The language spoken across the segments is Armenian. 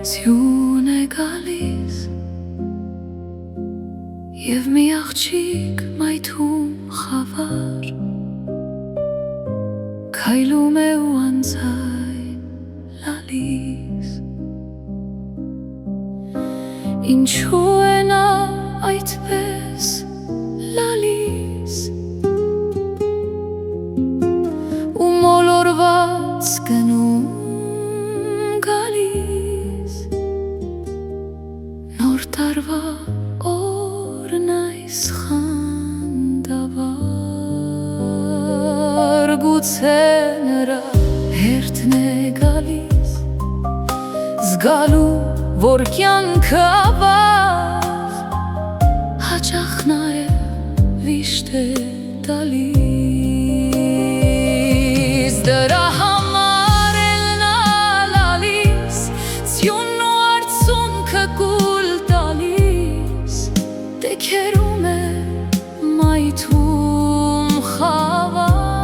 Ձյուն է գալիս և մի աղջիկ մայթում խավար քայլում է ու անձայն լալիս Ինչու է նա այդպես լալիս ու մոլորված գնում գալիս Նոր տարվա օրն այս խանդավառ Գուցե նրա հերթն է գալիս Զգալու, որ կյանքը ավար Հաճախ նաև վիշտ է տալիս Դրա համար էլ նա լալիս Ձյունն ու արցունքը կուլ տալիս Տեքերում է մայթում խավար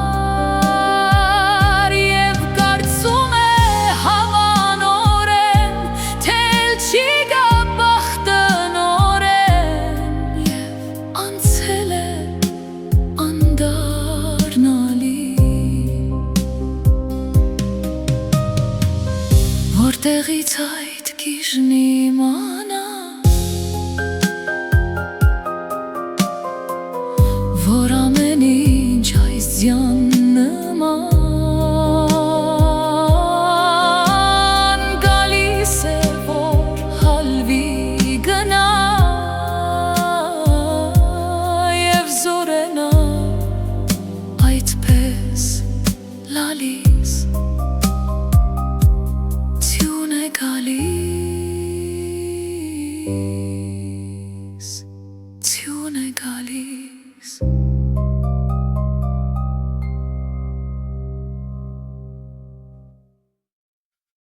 Եվ կարծում է հավանորեն Թե էլ չի գա բախտը նորեն Եվ անցել է անդառնալի Որտեղից այդ գիժն իմանա Որ ամեն ինչ այս ձյան նման Գալիս է, որ հալվի գնա Եվ զորենա այդպես լալիս Ձյուն է գալիս